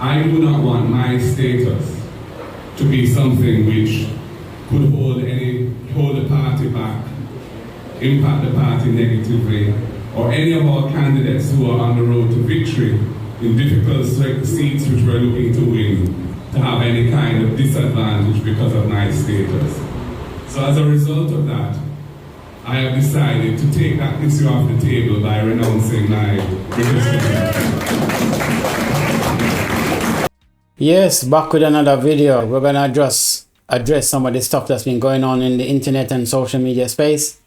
I do not want my status to be something which could hold the party back, impact the party negatively, or any of our candidates who are on the road to victory in difficult seats which we're looking to win, to have any kind of disadvantage because of my status. So as a result of that, I have decided to take that issue off the table by renouncing my British. Yes, back with another video. We're gonna just address some of the stuff that's been going on in the internet and social media space.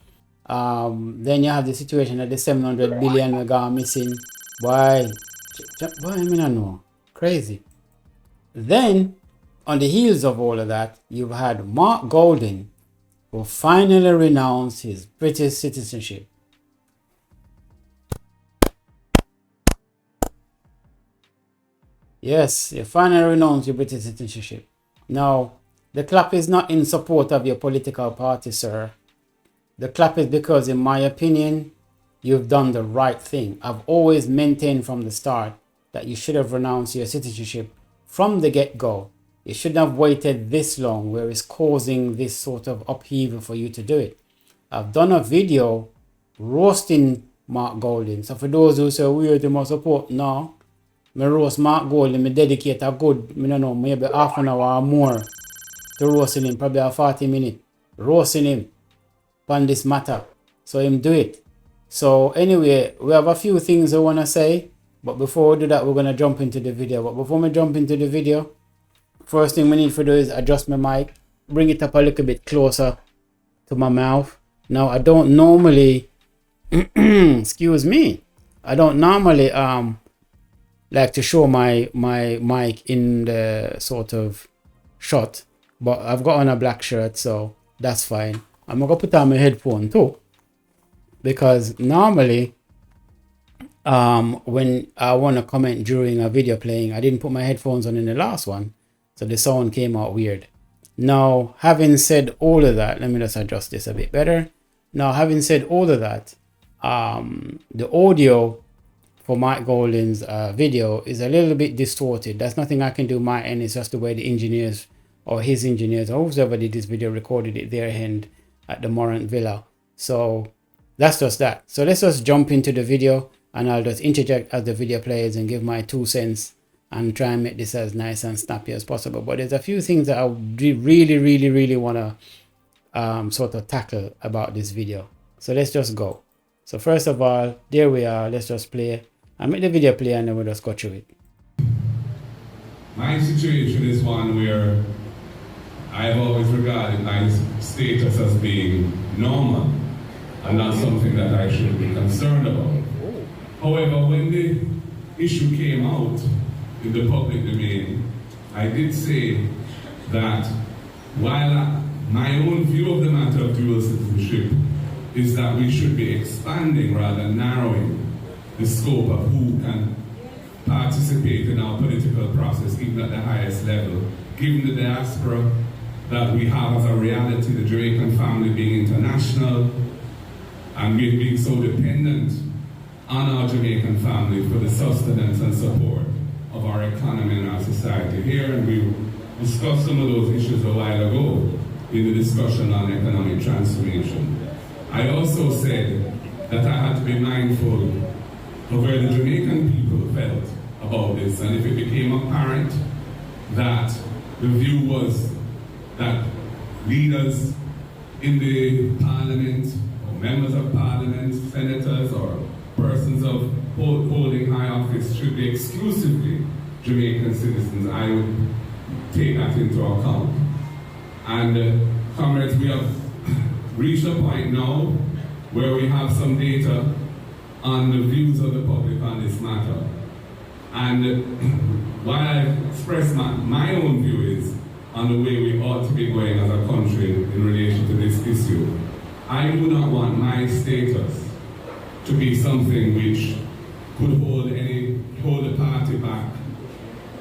Then you have the situation that the 700 billion we got missing. Why? I mean, I know. Crazy. Then, on the heels of all of that, you've had Mark Golding, who finally renounced his British citizenship. Yes, you finally renounced your British citizenship. Now, the clap is not in support of your political party, sir. The clap is because, in my opinion, you've done the right thing. I've always maintained from the start that you should have renounced your citizenship from the get-go. You shouldn't have waited this long where it's causing this sort of upheaval for you to do it. I've done a video roasting Mark Golding. So for those who say, we are the most support, no. I roast Mark Golding, I dedicate a good, I don't know, maybe half an hour or more to roasting him, probably a 40 minutes. Roasting him on this matter. So him do it. So anyway, we have a few things I want to say. But before we do that, we're going to jump into the video. But before we jump into the video, first thing we need to do is adjust my mic. Bring it up a little bit closer to my mouth. Now, I don't normally, excuse me. I don't normally like to show my mic in the sort of shot. But I've got on a black shirt, so that's fine. I'm going to put on my headphone too. Because normally, when I want to comment during a video playing, I didn't put my headphones on in the last one, so the sound came out weird. Now, having said all of that, let me just adjust this a bit better. Now, having said all of that, the audio for Mike Golding's video is a little bit distorted. That's nothing I can do my end. It's just the way the engineers or his engineers or whoever did this video recorded it their end at the Morant Villa. So that's just that. So let's just jump into the video. And I'll just interject as the video plays and give my 2 cents and try and make this as nice and snappy as possible. But there's a few things that I really want to sort of tackle about this video. So let's just go. So first of all, there we are. Let's just play. I'll make the video play and then we'll just go through it. My situation is one where I've always regarded my status as being normal and not something that I should be concerned about. However, when the issue came out in the public domain, I did say that while my own view of the matter of dual citizenship is that we should be expanding rather than narrowing the scope of who can participate in our political process, even at the highest level, given the diaspora that we have as a reality, the Jamaican family being international, and we being so dependent on our Jamaican family for the sustenance and support of our economy and our society here. And we discussed some of those issues a while ago in the discussion on economic transformation. I also said that I had to be mindful of where the Jamaican people felt about this. And if it became apparent that the view was that leaders in the parliament, or members of parliament, senators, or persons of holding high office should be exclusively Jamaican citizens, I would take that into account. And comrades, we have reached a point now where we have some data on the views of the public on this matter. And while I express my own view is on the way we ought to be going as a country in relation to this issue, I do not want my status to be something which could hold the party back,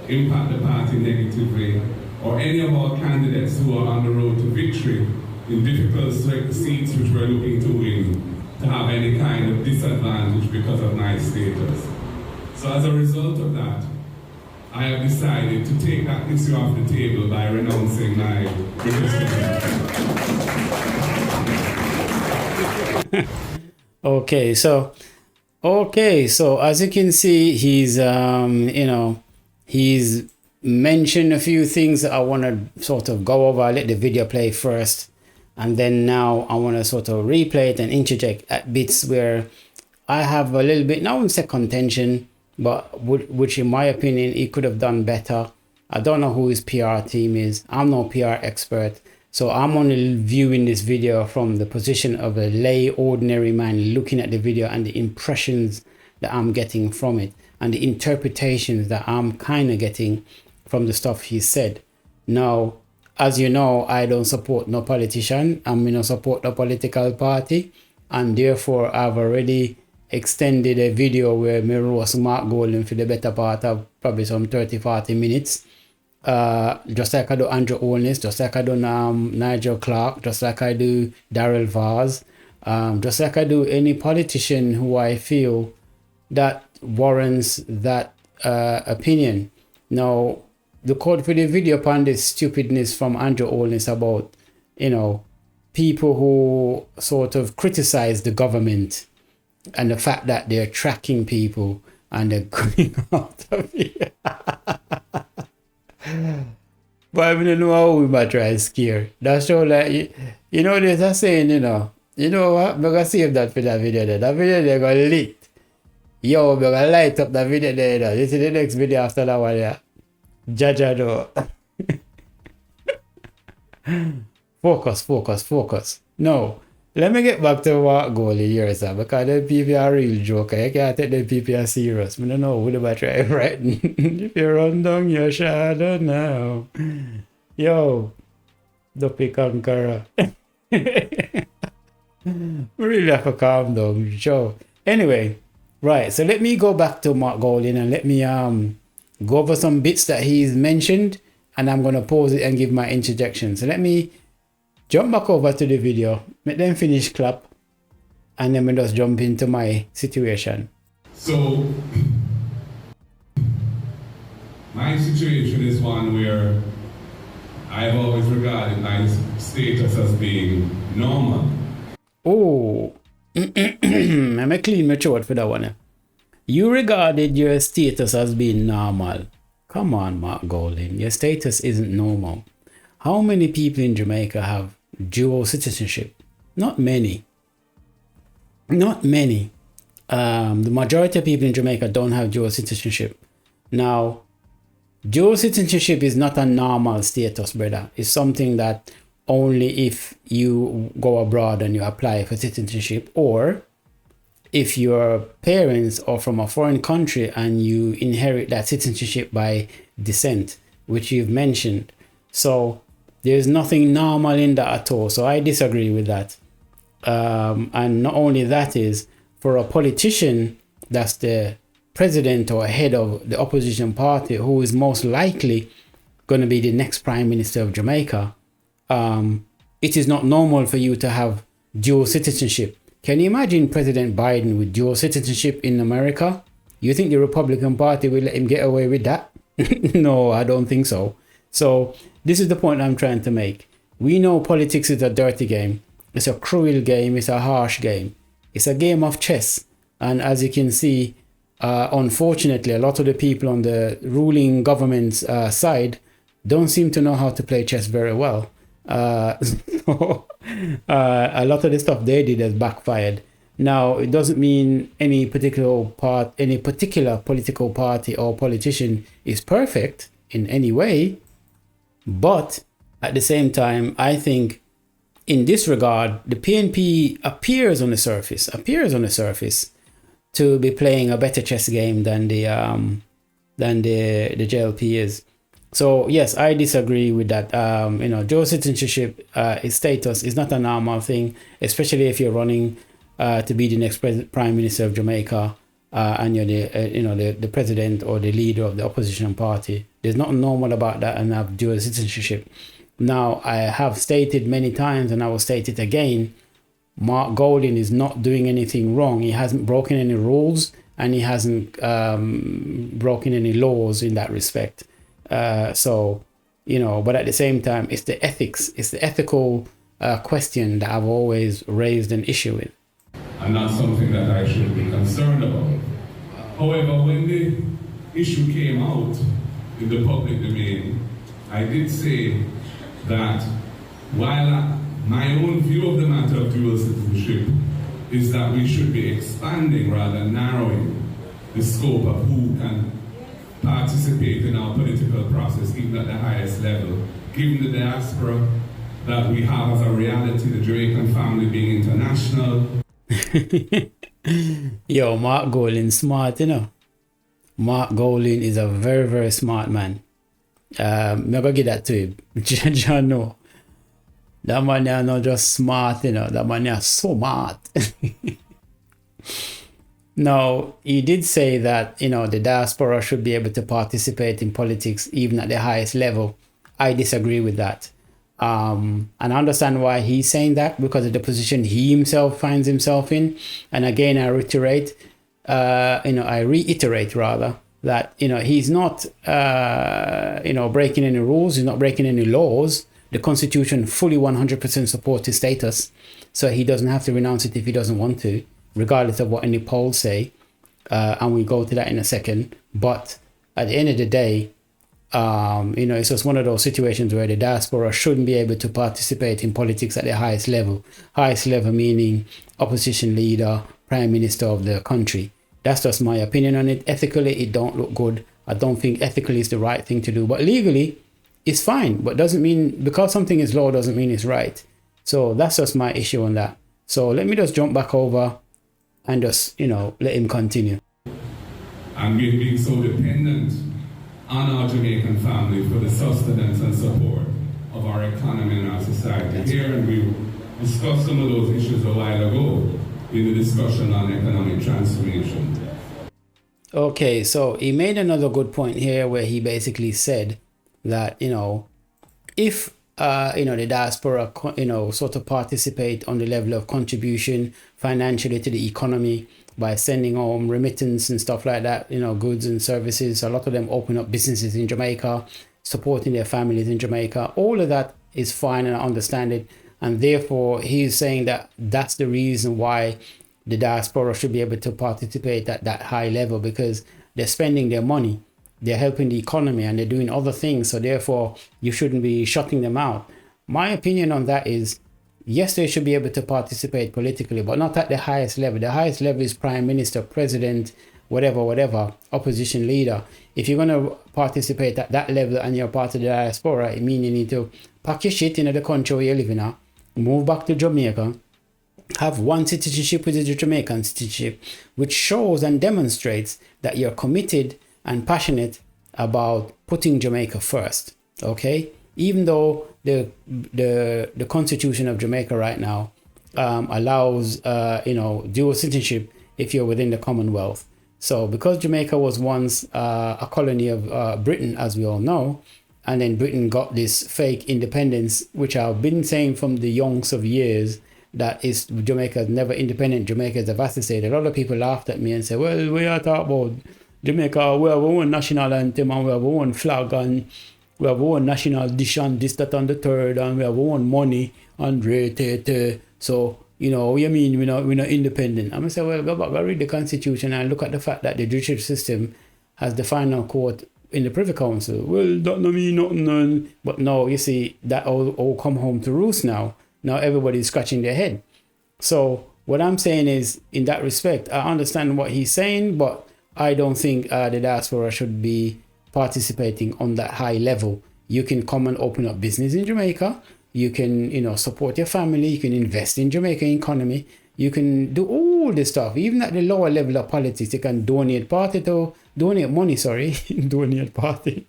impact the party negatively, or any of our candidates who are on the road to victory in difficult seats which we're looking to win, to have any kind of disadvantage because of my status. So as a result of that, I have decided to take that issue off the table by renouncing my Okay, so as you can see, he's he's mentioned a few things that I want to sort of go over. I'll let the video play first, and then now I want to sort of replay it and interject at bits where I have a little bit, not say contention, but which in my opinion he could have done better. I don't know who his PR team is. I'm no PR expert. So I'm only viewing this video from the position of a lay ordinary man looking at the video and the impressions that I'm getting from it and the interpretations that I'm kind of getting from the stuff he said. Now, as you know, I don't support no politician. I'm in no support no political party, and therefore I've already extended a video where me roast Mark Golding for the better part of probably some 30-40 minutes. Just like I do Andrew Holness, just like I do Nigel Clark, just like I do Darrell Vaz, just like I do any politician who I feel that warrants that opinion. Now, the code for the video upon this stupidness from Andrew Holness about, people who sort of criticize the government and the fact that they're tracking people and they're going out of here. But I don't know how we might try and scare. That's so like, there's a saying, you know what? I'm going to save that for that video there. That video there got lit. Yo, I'm going to light up that video there. This is the next video after that one, yeah. Jaja though. Focus. No. Let me get back to what goalie here, sir, because the people are real joker. You can't take the people serious. I don't know who the battery right. If you run down your shadow now. Yo, Dopey Conqueror. We really have to calm down, sure. Anyway, right, so let me go back to Mark Golding and let me go over some bits that he's mentioned, and I'm gonna pause it and give my interjection. So let me jump back over to the video, make them finish clap, and then we just jump into my situation. So, my situation is one where I've always regarded my status as being normal. Oh, let me clean my throat for that one. You regarded your status as being normal. Come on, Mark Golding, your status isn't normal. How many people in Jamaica have dual citizenship? Not many. The majority of people in Jamaica don't have dual citizenship. Now, dual citizenship is not a normal status, brother. It's something that only if you go abroad and you apply for citizenship, or if your parents are from a foreign country and you inherit that citizenship by descent, which you've mentioned. So there's nothing normal in that at all. So I disagree with that. And not only that is, for a politician that's the president or head of the opposition party, who is most likely going to be the next prime minister of Jamaica, it is not normal for you to have dual citizenship. Can you imagine President Biden with dual citizenship in America? You think the Republican Party will let him get away with that? No, I don't think so. So this is the point I'm trying to make. We know politics is a dirty game. It's a cruel game. It's a harsh game. It's a game of chess. And as you can see, unfortunately, a lot of the people on the ruling government's side don't seem to know how to play chess very well. A lot of the stuff they did has backfired. Now, it doesn't mean any particular political party or politician is perfect in any way. But at the same time, I think in this regard, the PNP appears on the surface to be playing a better chess game than the JLP is. So yes, I disagree with that. Dual citizenship status is not a normal thing, especially if you're running to be the next prime minister of Jamaica, and you're the president or the leader of the opposition party. There's nothing normal about that and have dual citizenship. Now, I have stated many times, and I will state it again, Mark Golding is not doing anything wrong. He hasn't broken any rules, and he hasn't broken any laws in that respect. So, but at the same time, it's the ethical question that I've always raised an issue with. And not something that I should be concerned about. However, when the issue came out in the public domain, I did say that while my own view of the matter of dual citizenship is that we should be expanding rather than narrowing the scope of who can participate in our political process, even at the highest level, given the diaspora that we have as a reality, the Jamaican family being international. Yo, Mark Golding smart, Mark Golding is a very, very smart man. I'm gonna give that to him. John, no. That man is not just smart, that man is so smart. Now, he did say that, the diaspora should be able to participate in politics even at the highest level. I disagree with that. And I understand why he's saying that, because of the position he himself finds himself in. And again, I reiterate that, he's not, breaking any rules. He's not breaking any laws. The Constitution fully 100% supports his status. So he doesn't have to renounce it if he doesn't want to, regardless of what any polls say. And we'll go to that in a second. But at the end of the day, it's just one of those situations where the diaspora shouldn't be able to participate in politics at the highest level. Highest level meaning opposition leader, prime minister of the country. That's just my opinion on it. Ethically, it don't look good. I don't think ethically is the right thing to do. But legally, it's fine. But doesn't mean, because something is law doesn't mean it's right. So that's just my issue on that. So let me just jump back over and just, let him continue. And we're being so dependent on our Jamaican family for the sustenance and support of our economy and our society here. And we discussed some of those issues a while ago in the discussion on economic transformation. Okay, so he made another good point here where he basically said that, if, the diaspora, sort of participate on the level of contribution financially to the economy by sending home remittance and stuff like that, goods and services. A lot of them open up businesses in Jamaica, supporting their families in Jamaica. All of that is fine, and I understand it. And therefore, he's saying that that's the reason why the diaspora should be able to participate at that high level, because they're spending their money, they're helping the economy, and they're doing other things. So therefore, you shouldn't be shutting them out. My opinion on that is, yes, they should be able to participate politically, but not at the highest level. The highest level is prime minister, president, whatever, opposition leader. If you're going to participate at that level and you're part of the diaspora, it means you need to pack your shit in the country where you live in, move back to Jamaica, have one citizenship, which is the Jamaican citizenship, which shows and demonstrates that you're committed and passionate about putting Jamaica first. Okay? Even though the Constitution of Jamaica right now allows dual citizenship if you're within the Commonwealth. So because Jamaica was once a colony of Britain, as we all know, and then Britain got this fake independence, which I've been saying from the yonks of years, that is Jamaica is never independent. Jamaica is devastated. A lot of people laughed at me and said, well, we are talking about Jamaica, we have our own national anthem and we have our own flag and we have our own national dish and this, that and the third, and we have our own money and rate. So, what you mean we're not independent? I'm going to say, well, go back, go read the Constitution and look at the fact that the judicial system has the final court in the Privy Council. Well, that don't mean nothing. But no, you see, that all come home to roost now. Now everybody's scratching their head. So what I'm saying is, in that respect, I understand what he's saying, but I don't think the diaspora should be participating on that high level. You can come and open up business in Jamaica. You can, support your family. You can invest in Jamaican economy. You can do all this stuff. Even at the lower level of politics, you can donate money, donate party.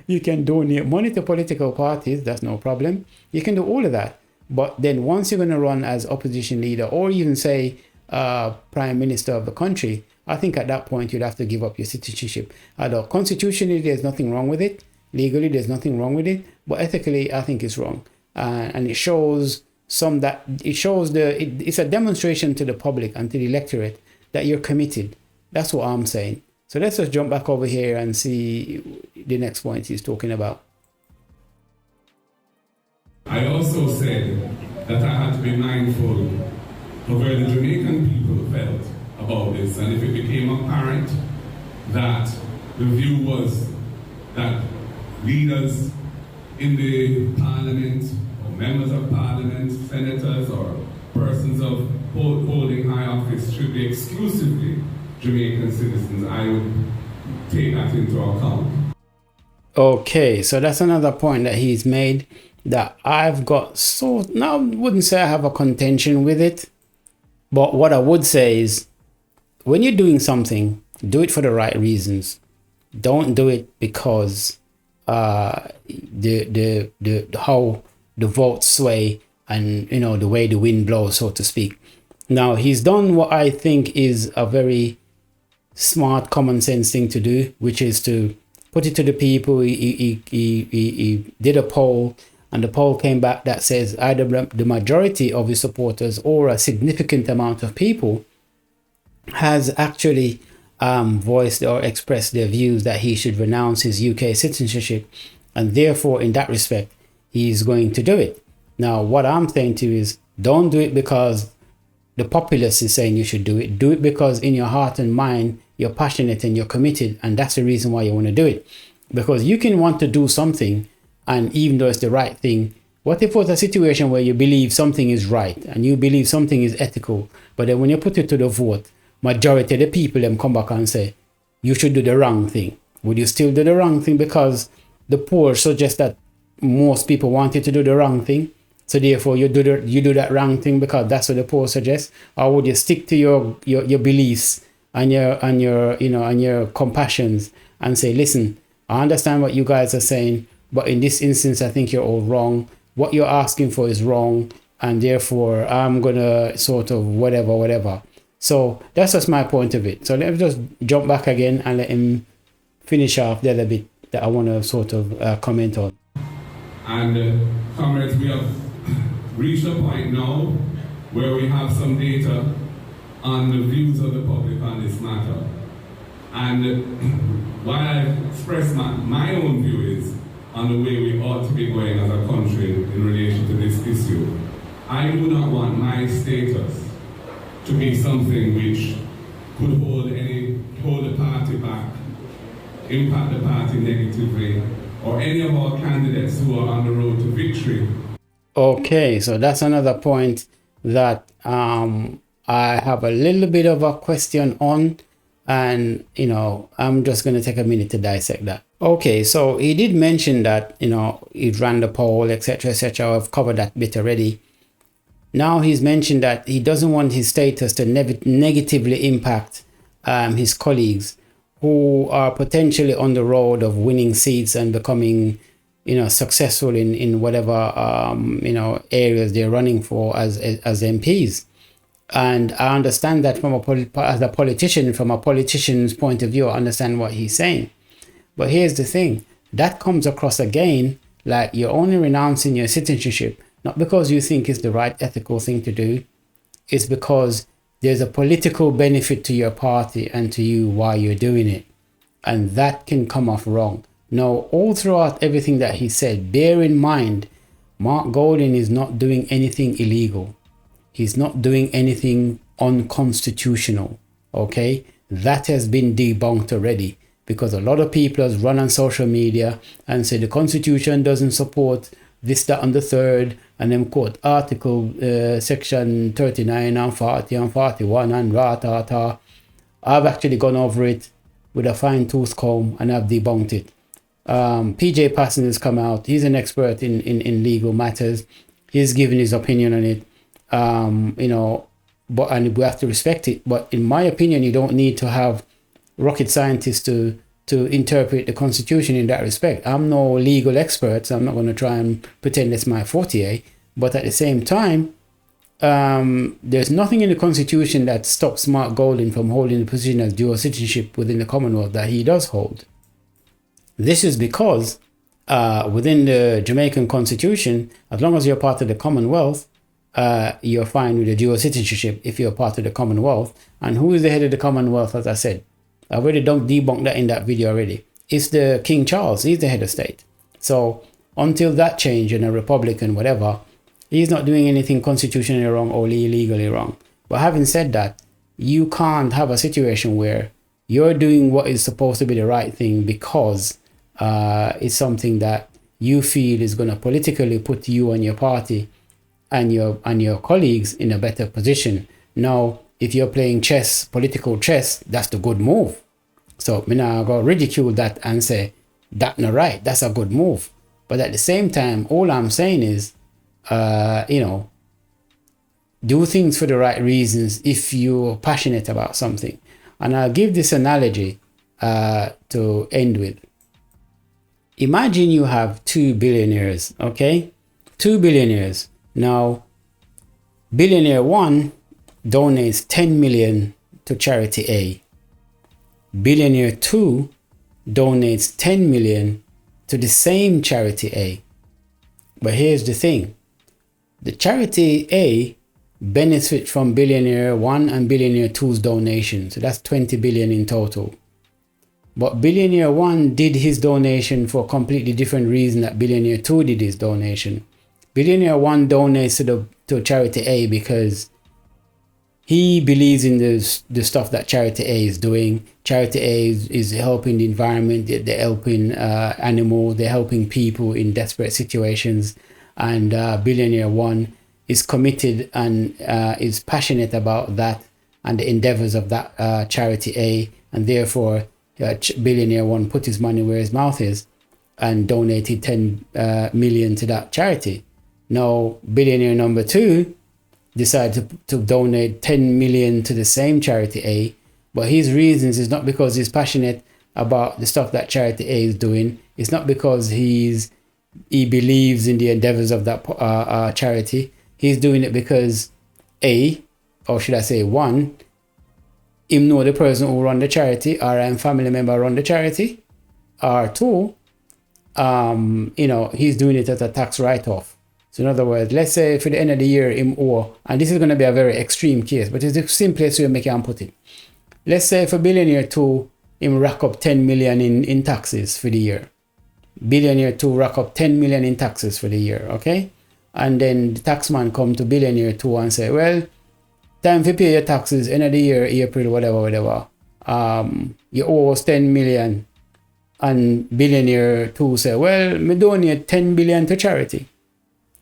You can donate money to political parties. That's no problem. You can do all of that. But then once you're going to run as opposition leader, or even say prime minister of the country, I think at that point you'd have to give up your citizenship. Although constitutionally there's nothing wrong with it, legally there's nothing wrong with it, but ethically I think it's wrong. And it shows it's a demonstration to the public and to the electorate that you're committed. That's what I'm saying. So let's just jump back over here and see the next point he's talking about. I also said that I had to be mindful of where the Jamaican people felt about this, and if it became apparent that the view was that leaders in the parliament, or members of parliament, senators, or persons of holding high office should be exclusively Jamaican citizens, I would take that into account. Okay, so that's another point that he's made that I've got, so now I wouldn't say I have a contention with it, but what I would say is when you're doing something, do it for the right reasons. Don't do it because how the votes sway and the way the wind blows, so to speak. Now he's done what I think is a very smart, common sense thing to do, which is to put it to the people. He did a poll, and the poll came back that says either the majority of his supporters or a significant amount of people has actually voiced or expressed their views that he should renounce his UK citizenship, and therefore in that respect he's going to do it. Now what I'm saying to you is, don't do it because the populace is saying you should do it. Do it because in your heart and mind you're passionate and you're committed, and that's the reason why you want to do it. Because you can want to do something, and even though it's the right thing, what if it was a situation where you believe something is right and you believe something is ethical, but then when you put it to the vote, majority of the people them come back and say you should do the wrong thing? Would you still do the wrong thing because the poll suggests that most people want you to do the wrong thing, so therefore you do that wrong thing because that's what the poll suggests? Or would you stick to your beliefs and your compassions and say, listen, I understand what you guys are saying, but in this instance I think you're all wrong. What you're asking for is wrong, and therefore I'm gonna sort of whatever. So that's just my point of it. So let me just jump back again and let him finish off the other bit that I want to sort of comment on. And comrades, we have reached a point now where we have some data on the views of the public on this matter. And while I express my own view is on the way we ought to be going as a country in relation to this issue, I do not want my status to be something which could hold the party back, impact the party negatively, or any of our candidates who are on the road to victory. Okay, so that's another point that I have a little bit of a question on, and I'm just going to take a minute to dissect that. Okay, so he did mention that he ran the poll, etc. I've covered that bit already. Now he's mentioned that he doesn't want his status to negatively impact his colleagues who are potentially on the road of winning seats and becoming successful in whatever areas they're running for as MPs. And I understand that from as a politician, from a politician's point of view, I understand what he's saying. But here's the thing, that comes across again like you're only renouncing your citizenship not because you think it's the right ethical thing to do. It's because there's a political benefit to your party and to you while you're doing it. And that can come off wrong. Now, all throughout everything that he said, bear in mind, Mark Golding is not doing anything illegal. He's not doing anything unconstitutional. Okay? That has been debunked already, because a lot of people has run on social media and say the Constitution doesn't support this, that, and the third, and then quote Article Section 39 and 40 and 41 and rah. I've actually gone over it with a fine-tooth comb and I've debunked it. PJ Passon has come out. He's an expert in legal matters. He's given his opinion on it. But and we have to respect it. But in my opinion, you don't need to have rocket scientists to interpret the Constitution in that respect. I'm no legal expert, so I'm not going to try and pretend it's my forte. But at the same time, there's nothing in the Constitution that stops Mark Golding from holding the position as dual citizenship within the Commonwealth that he does hold. This is because within the Jamaican Constitution, as long as you're part of the Commonwealth, you're fine with the dual citizenship if you're part of the Commonwealth. And who is the head of the Commonwealth? As I said, I've already debunked that in that video already. It's the King Charles. He's the head of state. So until that change in a Republican, whatever, he's not doing anything constitutionally wrong or illegally wrong. But having said that, you can't have a situation where you're doing what is supposed to be the right thing because it's something that you feel is going to politically put you and your party and your colleagues in a better position. Now, if you're playing chess, political chess, that's the good move. So I'm not going to ridicule that and say, that's not right, that's a good move. But at the same time, all I'm saying is, do things for the right reasons if you're passionate about something. And I'll give this analogy to end with. Imagine you have 2 billionaires, okay? 2 billionaires. Now, billionaire 1 donates 10 million to charity A. Billionaire 2 donates 10 million to the same charity A. But here's the thing. The charity A benefits from billionaire 1 and billionaire 2's donation. So that's 20 billion in total. But billionaire 1 did his donation for a completely different reason that billionaire 2 did his donation. Billionaire 1 donates to charity A because he believes in the stuff that charity A is doing. Charity A is helping the environment, they're helping animals, they're helping people in desperate situations. And billionaire 1 is committed and is passionate about that and the endeavors of that charity A, and therefore billionaire 1 put his money where his mouth is and donated 10 million to that charity. Now, billionaire number 2 decided to donate 10 million to the same charity A, but his reasons is not because he's passionate about the stuff that charity A is doing. It's not because he believes in the endeavors of that charity. He's doing it because A, or should I say 1, him know the person who run the charity, or a family member run the charity, or 2, he's doing it as a tax write-off. So in other words, let's say for the end of the year, him owe, and this is going to be a very extreme case, but it's the simplest way I can put it. Let's say for billionaire 2, him rack up 10 million in taxes for the year. Billionaire 2 rack up 10 million in taxes for the year, okay? And then the taxman come to billionaire 2 and say, well, time to pay your taxes, end of the year, April, whatever. You owe us 10 million. And billionaire 2 say, well, me donate 10 billion to charity.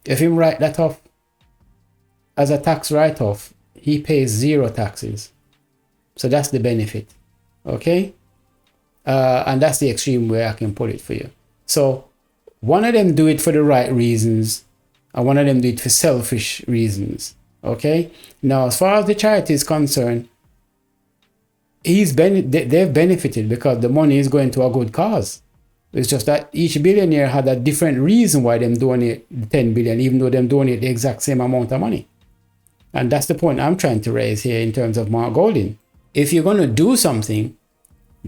If him write that off as a tax write-off, he pays 0 taxes. So that's the benefit, okay? And that's the extreme way I can put it for you. So one of them do it for the right reasons, and one of them do it for selfish reasons, okay? Now, as far as the charity is concerned, they've benefited because the money is going to a good cause. It's just that each billionaire had a different reason why them donate 10 billion, even though them donate the exact same amount of money. And that's the point I'm trying to raise here in terms of Mark Golding. If you're going to do something,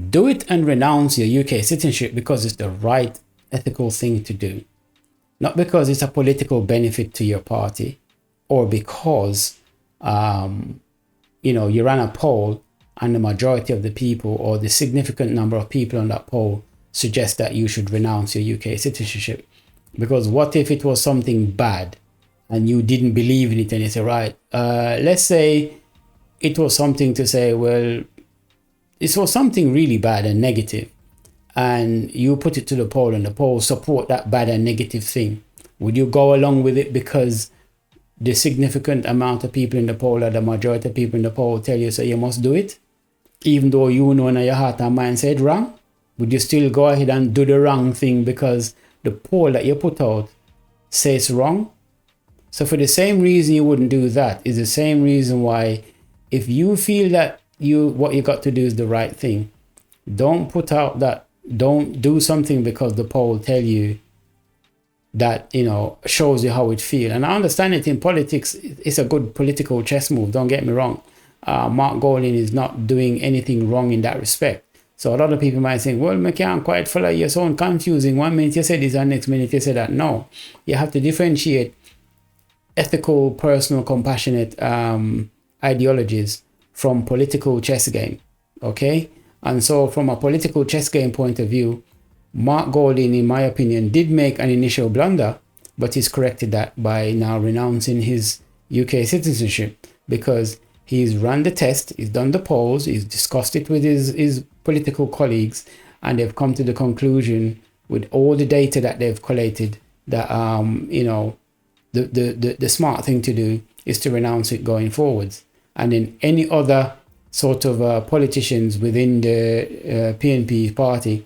do it and renounce your UK citizenship because it's the right ethical thing to do. Not because it's a political benefit to your party or because, you ran a poll and the majority of the people or the significant number of people on that poll suggest that you should renounce your UK citizenship. Because what if it was something bad and you didn't believe in it and you say, right, let's say it was something to say, well, it was something really bad and negative, and you put it to the poll and the poll support that bad and negative thing. Would you go along with it because the significant amount of people in the poll or the majority of people in the poll tell you so you must do it? Even though you know in your heart and mind said wrong? Would you still go ahead and do the wrong thing because the poll that you put out says wrong? So for the same reason you wouldn't do that is the same reason why if you feel that what you got to do is the right thing, don't do something because the poll tell you that, shows you how it feels. And I understand it in politics, it's a good political chess move, don't get me wrong. Mark Golding is not doing anything wrong in that respect. So a lot of people might think, well, I can't quite follow you, so confusing. 1 minute you say this and next minute you say that. No, you have to differentiate ethical, personal, compassionate ideologies from political chess game. Okay? And so from a political chess game point of view, Mark Golding, in my opinion, did make an initial blunder, but he's corrected that by now renouncing his UK citizenship, because he's run the test, he's done the polls, he's discussed it with his political colleagues, and they've come to the conclusion with all the data that they've collated that the smart thing to do is to renounce it going forwards. And then any other sort of politicians within the PNP party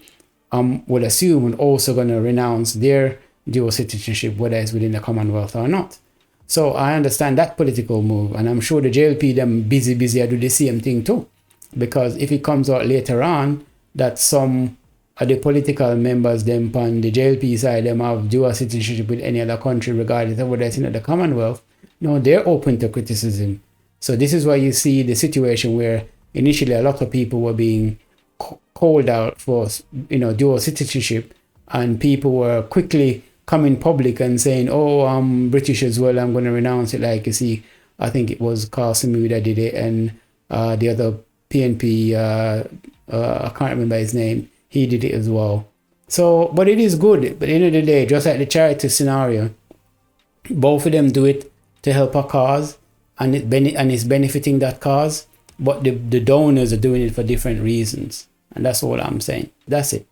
would assume would also going to renounce their dual citizenship, whether it's within the Commonwealth or not. So I understand that political move, and I'm sure the JLP them busy I do the same thing too, because if it comes out later on that some of the political members them on the JLP side them have dual citizenship with any other country regardless of whether it's in the Commonwealth, no, they're open to criticism. So this is why you see the situation where initially a lot of people were being called out for dual citizenship, and people were quickly coming public and saying, oh, I'm British as well, I'm going to renounce it. Like you see, I think it was Carson that did it, and the other PNP, I can't remember his name, he did it as well. So, but it is good. But at the end of the day, just like the charity scenario, both of them do it to help a cause, and it's benefiting that cause, but the donors are doing it for different reasons. And that's all I'm saying. That's it.